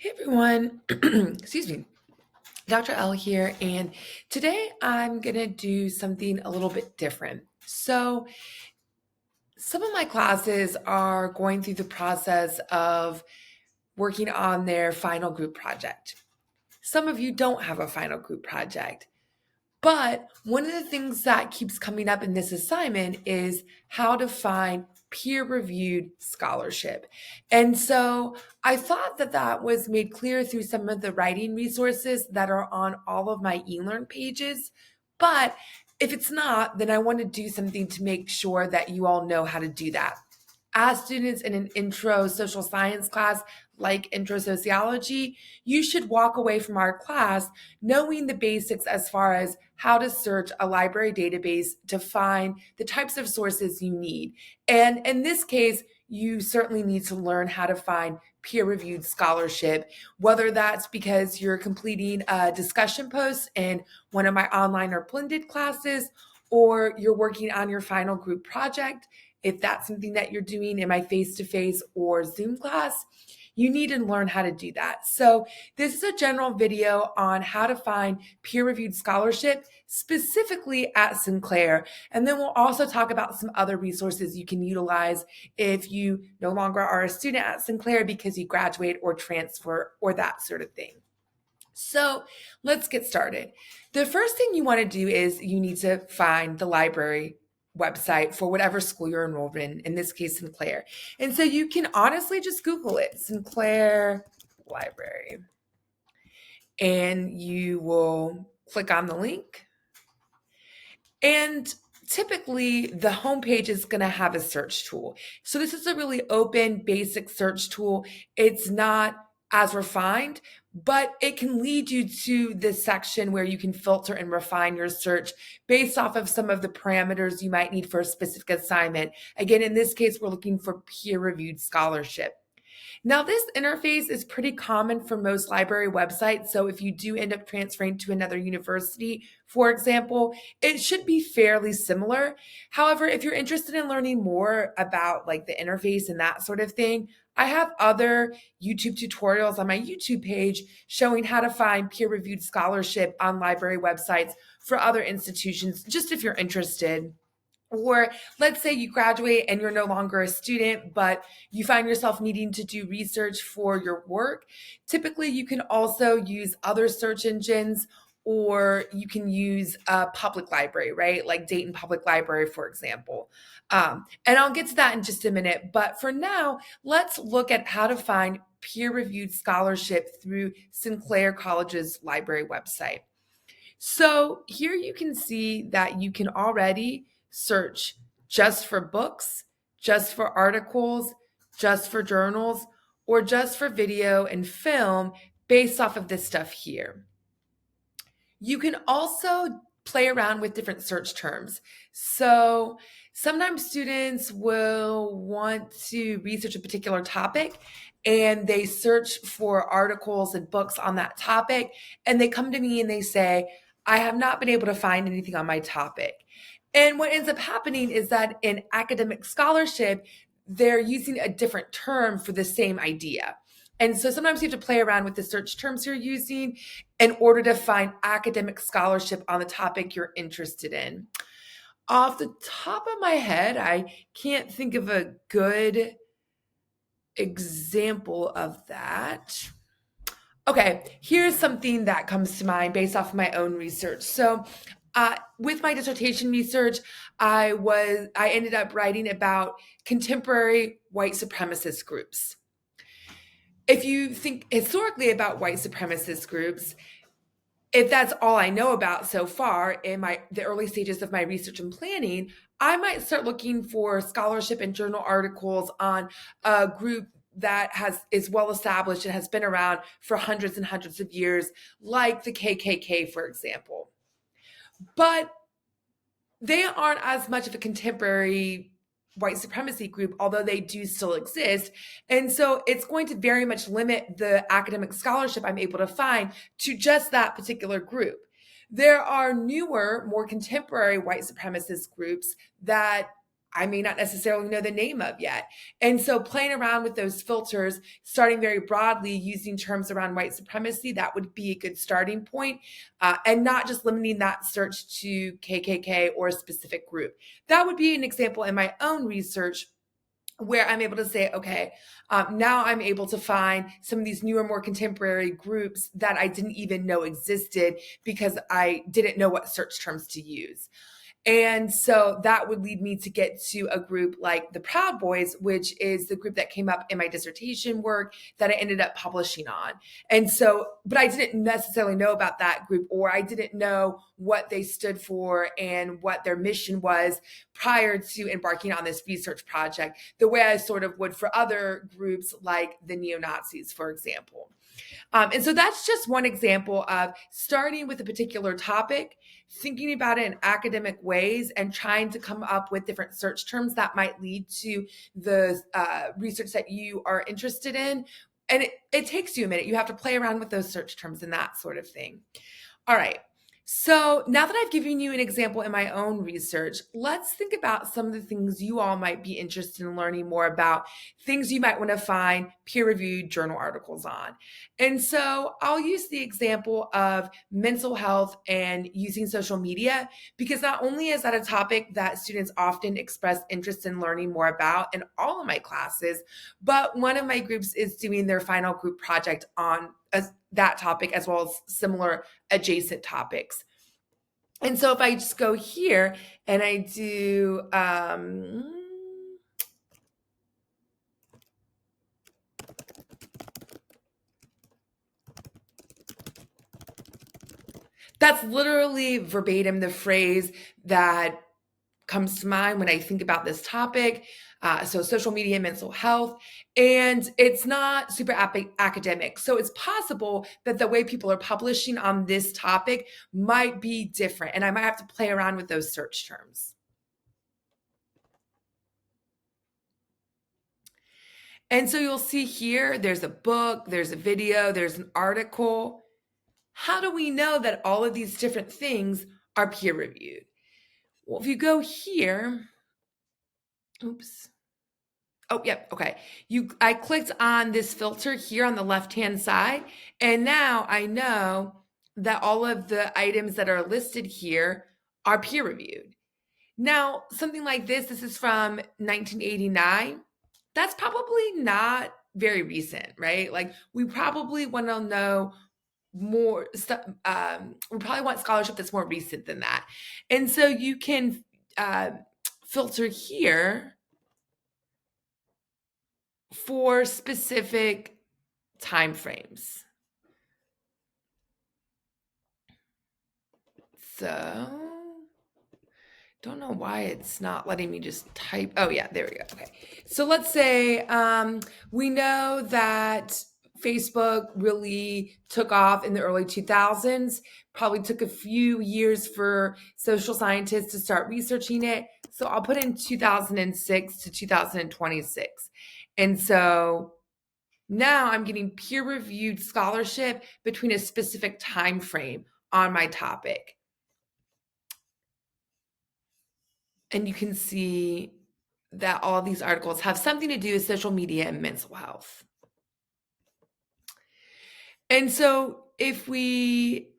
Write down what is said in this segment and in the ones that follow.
Hey everyone, excuse me, Dr. L here, and today I'm gonna do something a little bit different. So, some of my classes are going through the process of working on their final group project. Some of you don't have a final group project. But one of the things that keeps coming up in this assignment is how to find peer reviewed scholarship. And so I thought that that was made clear through some of the writing resources that are on all of my eLearn pages. But if it's not, then I want to do something to make sure that you all know how to do that. As students in an intro social science class like intro sociology, you should walk away from our class knowing the basics as far as how to search a library database to find the types of sources you need. And in this case, you certainly need to learn how to find peer reviewed scholarship, whether that's because you're completing a discussion post in one of my online or blended classes, or you're working on your final group project. If that's something that you're doing in my face to face or Zoom class, you need to learn how to do that. So, this is a general video on how to find peer reviewed scholarship specifically at Sinclair. And then we'll also talk about some other resources you can utilize if you no longer are a student at Sinclair because you graduate or transfer or that sort of thing. So let's get started. The first thing you want to do is you need to find the library website for whatever school you're enrolled in this case, Sinclair. And so you can honestly just Google it, Sinclair Library, and you will click on the link. And typically the homepage is going to have a search tool. So this is a really open, basic search tool. It's not as refined, but it can lead you to this section where you can filter and refine your search based off of some of the parameters you might need for a specific assignment. Again, in this case, we're looking for peer-reviewed scholarship. Now, this interface is pretty common for most library websites. So if you do end up transferring to another university, for example, it should be fairly similar. However, if you're interested in learning more about like the interface and that sort of thing, I have other YouTube tutorials on my YouTube page showing how to find peer-reviewed scholarship on library websites for other institutions, just if you're interested. Or let's say you graduate and you're no longer a student, but you find yourself needing to do research for your work. Typically, you can also use other search engines, or you can use a public library, right? Like Dayton Public Library, for example. And I'll get to that in just a minute. But for now, let's look at how to find peer-reviewed scholarship through Sinclair College's library website. So here you can see that you can already search just for books, just for articles, just for journals, or just for video and film based off of this stuff here. You can also play around with different search terms. So sometimes students will want to research a particular topic and they search for articles and books on that topic. And they come to me and they say, I have not been able to find anything on my topic. And what ends up happening is that in academic scholarship, they're using a different term for the same idea. And so sometimes you have to play around with the search terms you're using in order to find academic scholarship on the topic you're interested in. Off the top of my head, I can't think of a good example of that. Okay, here's something that comes to mind based off of my own research. So, with my dissertation research, I ended up writing about contemporary white supremacist groups. If you think historically about white supremacist groups, if that's all I know about so far in the early stages of my research and planning, I might start looking for scholarship and journal articles on a group that is well established and has been around for hundreds and hundreds of years, like the KKK, for example. But they aren't as much of a contemporary white supremacy group, although they do still exist. And so it's going to very much limit the academic scholarship I'm able to find to just that particular group. There are newer, more contemporary white supremacist groups that I may not necessarily know the name of yet. And so playing around with those filters, starting very broadly using terms around white supremacy, that would be a good starting point, and not just limiting that search to KKK or a specific group. That would be an example in my own research where I'm able to say, okay, now I'm able to find some of these newer, more contemporary groups that I didn't even know existed because I didn't know what search terms to use. And so that would lead me to get to a group like the Proud Boys, which is the group that came up in my dissertation work that I ended up publishing on. And so, but I didn't necessarily know about that group, or I didn't know what they stood for and what their mission was prior to embarking on this research project, the way I sort of would for other groups like the neo-Nazis, for example. And so that's just one example of starting with a particular topic, thinking about it in academic ways, and trying to come up with different search terms that might lead to the research that you are interested in. And it takes you a minute. You have to play around with those search terms and that sort of thing. All right. So now that I've given you an example in my own research, let's think about some of the things you all might be interested in learning more about, things you might want to find peer-reviewed journal articles on. And so I'll use the example of mental health and using social media, because not only is that a topic that students often express interest in learning more about in all of my classes, but one of my groups is doing their final group project on that topic, as well as similar adjacent topics. And so if I just go here and I do, that's literally verbatim the phrase that comes to mind when I think about this topic. So social media, mental health, and it's not super academic. So it's possible that the way people are publishing on this topic might be different, and I might have to play around with those search terms. And so you'll see here, there's a book, there's a video, there's an article. How do we know that all of these different things are peer reviewed? Well, if you go here, oops. Oh, yep. Okay. I clicked on this filter here on the left-hand side, and now I know that all of the items that are listed here are peer reviewed. Now, something like this is from 1989. That's probably not very recent, right? Like we probably want to know more stuff. We probably want scholarship that's more recent than that. And so you can filter here for specific time frames. So, don't know why it's not letting me just type. Oh yeah, there we go. Okay. So let's say we know that Facebook really took off in the early 2000s. Probably took a few years for social scientists to start researching it. So I'll put in 2006 to 2026. And so now I'm getting peer-reviewed scholarship between a specific time frame on my topic. And you can see that all these articles have something to do with social media and mental health. And so if we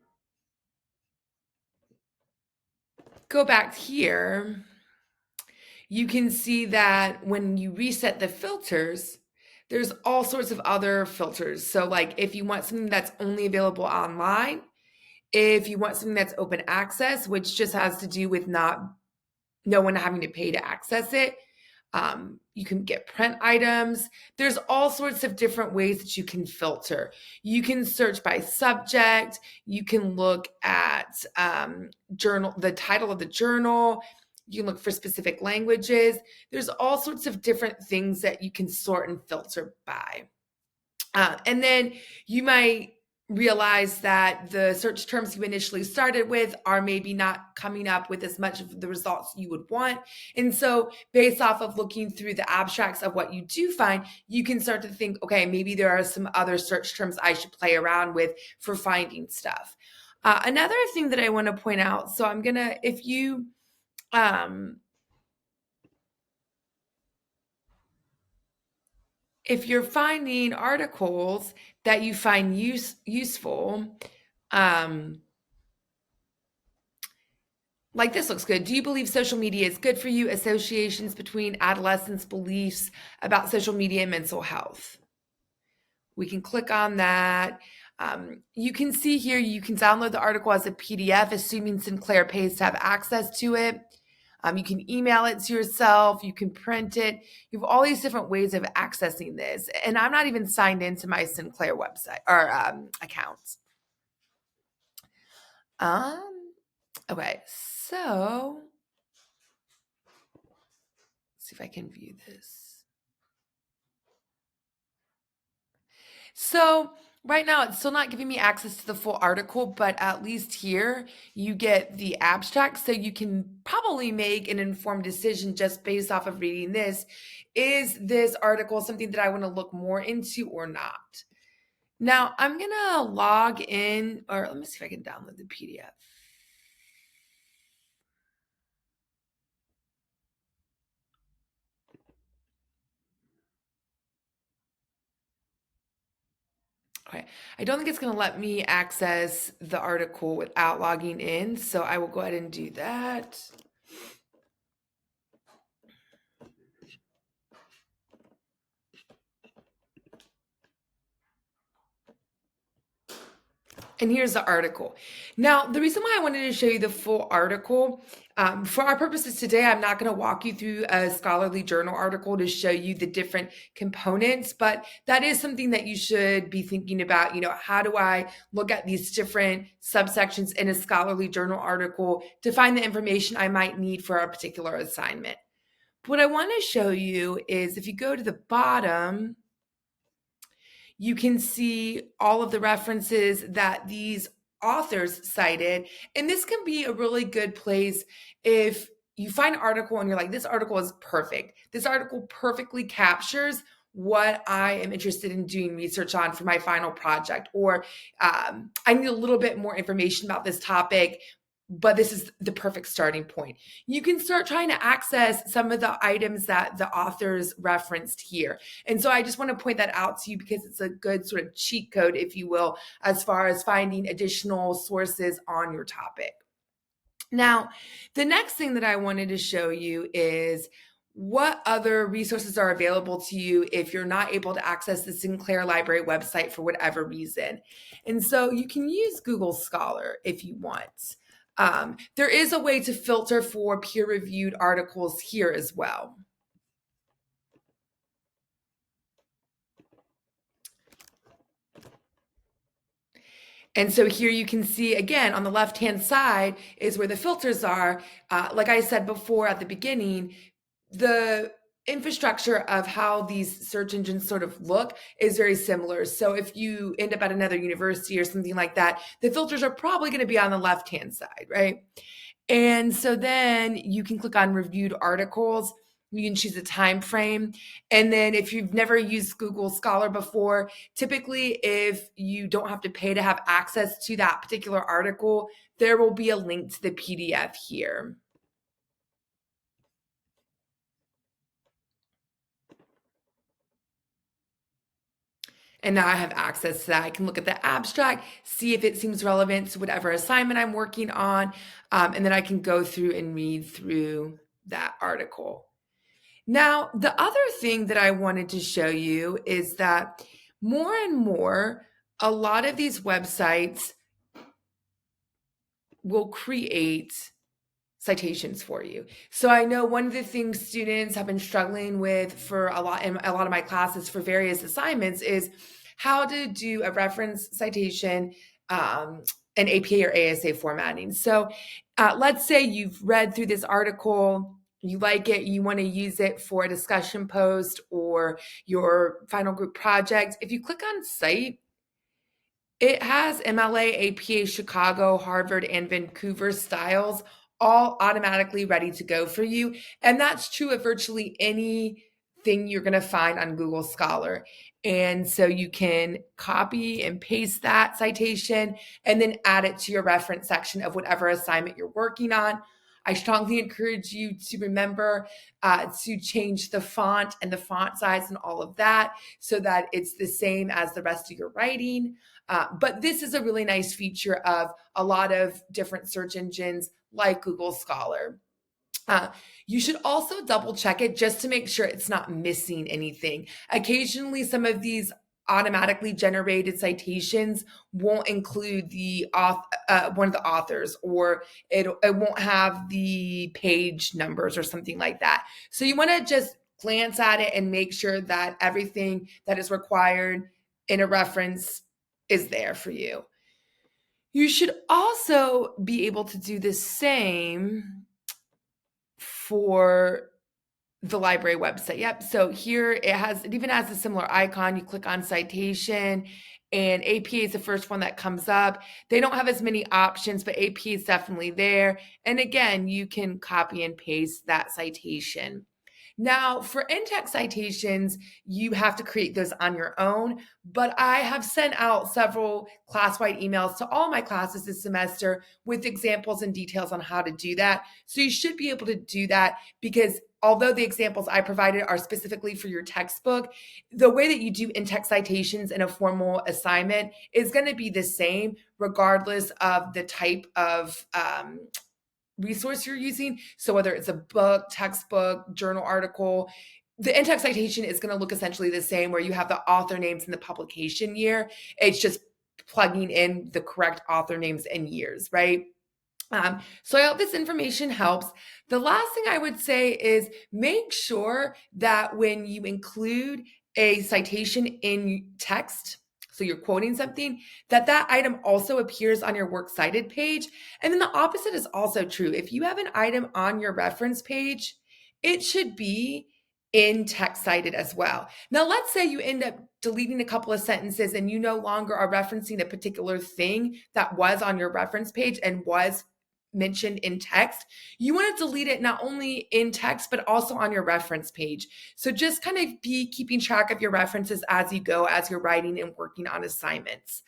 go back here, you can see that when you reset the filters, there's all sorts of other filters. So like if you want something that's only available online, if you want something that's open access, which just has to do with no one having to pay to access it. You can get print items. There's all sorts of different ways that you can filter. You can search by subject. You can look at the title of the journal. You can look for specific languages. There's all sorts of different things that you can sort and filter by. And then you might realize that the search terms you initially started with are maybe not coming up with as much of the results you would want. And so based off of looking through the abstracts of what you do find, you can start to think, okay, maybe there are some other search terms I should play around with for finding stuff. Another thing that I want to point out, so I'm going to, if you if you're finding articles that you find useful, um, like this looks good. Do you believe social media is good for you? Associations between adolescents' beliefs about social media and mental health. We can click on that. You can see here, you can download the article as a PDF, assuming Sinclair pays to have access to it. You can email it to yourself. You can print it. You have all these different ways of accessing this. And I'm not even signed into my Sinclair website or accounts. Okay, so let's see if I can view this. So right now, it's still not giving me access to the full article, but at least here you get the abstract. So you can probably make an informed decision just based off of reading this. Is this article something that I want to look more into or not? Now I'm going to log in, or let me see if I can download the PDF. Okay, I don't think it's going to let me access the article without logging in, so I will go ahead and do that. And here's the article. Now, the reason why I wanted to show you the full article, for our purposes today, I'm not going to walk you through a scholarly journal article to show you the different components, but that is something that you should be thinking about. You know, how do I look at these different subsections in a scholarly journal article to find the information I might need for a particular assignment? What I want to show you is if you go to the bottom, you can see all of the references that these authors cited. And this can be a really good place if you find an article and you're like, this article is perfect. This article perfectly captures what I am interested in doing research on for my final project, or I need a little bit more information about this topic, but this is the perfect starting point. You can start trying to access some of the items that the authors referenced here. And so I just want to point that out to you because it's a good sort of cheat code, if you will, as far as finding additional sources on your topic. Now, the next thing that I wanted to show you is what other resources are available to you if you're not able to access the Sinclair Library website for whatever reason. And so you can use Google Scholar if you want. There is a way to filter for peer-reviewed articles here as well. And so here you can see, again, on the left-hand side is where the filters are. Like I said before at the beginning, the infrastructure of how these search engines sort of look is very similar. So if you end up at another university or something like that, the filters are probably going to be on the left-hand side, right? And so then you can click on reviewed articles. You can choose a time frame. And then if you've never used Google Scholar before, typically if you don't have to pay to have access to that particular article, there will be a link to the PDF here. And now I have access to that. I can look at the abstract, see if it seems relevant to whatever assignment I'm working on, and then I can go through and read through that article. Now, the other thing that I wanted to show you is that more and more, a lot of these websites will create citations for you. So I know one of the things students have been struggling with for a lot in a lot of my classes for various assignments is how to do a reference citation, an APA or ASA formatting. So let's say you've read through this article, you like it, you want to use it for a discussion post or your final group project. If you click on Cite, it has MLA, APA, Chicago, Harvard, and Vancouver styles all automatically ready to go for you. And that's true of virtually anything you're going to find on Google Scholar. And so you can copy and paste that citation and then add it to your reference section of whatever assignment you're working on. I strongly encourage you to remember to change the font and the font size and all of that so that it's the same as the rest of your writing. But this is a really nice feature of a lot of different search engines like Google Scholar. Uh, you should also double check it just to make sure it's not missing anything. Occasionally, some of these automatically generated citations won't include the one of the authors, or it won't have the page numbers or something like that. So you want to just glance at it and make sure that everything that is required in a reference is there for you. You should also be able to do the same for the library website. Yep. So here it even has a similar icon. You click on citation and APA is the first one that comes up. They don't have as many options, but APA is definitely there. And again, you can copy and paste that citation. Now, for in-text citations, you have to create those on your own, but I have sent out several class-wide emails to all my classes this semester with examples and details on how to do that. So you should be able to do that, because although the examples I provided are specifically for your textbook, the way that you do in-text citations in a formal assignment is going to be the same regardless of the type of resource you're using. So whether it's a book, textbook, journal article, the in-text citation is going to look essentially the same, where you have the author names and the publication year. It's just plugging in the correct author names and years, right? So I hope this information helps. The last thing I would say is make sure that when you include a citation in text, so you're quoting something, that item also appears on your works cited page. And then the opposite is also true. If you have an item on your reference page, it should be in text cited as well. Now, let's say you end up deleting a couple of sentences and you no longer are referencing a particular thing that was on your reference page and was mentioned in text. You want to delete it not only in text, but also on your reference page. So just kind of be keeping track of your references as you go, as you're writing and working on assignments.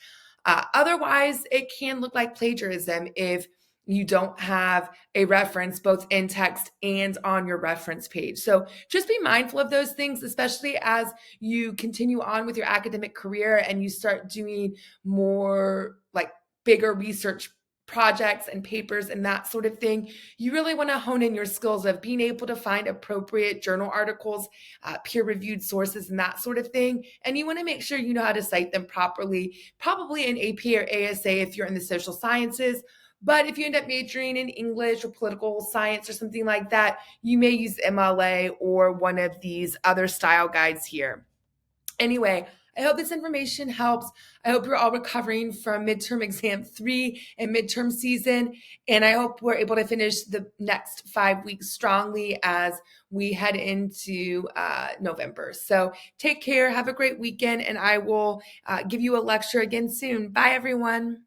Otherwise, it can look like plagiarism if you don't have a reference both in text and on your reference page. So just be mindful of those things, especially as you continue on with your academic career and you start doing more like bigger research projects and papers and that sort of thing. You really want to hone in your skills of being able to find appropriate journal articles, peer-reviewed sources, and that sort of thing. And you want to make sure you know how to cite them properly, probably in AP or ASA if you're in the social sciences. But if you end up majoring in English or political science or something like that, you may use MLA or one of these other style guides here. Anyway, I hope this information helps. I hope you're all recovering from midterm exam 3 and midterm season. And I hope we're able to finish the next 5 weeks strongly as we head into November. So take care, have a great weekend, and I will give you a lecture again soon. Bye, everyone.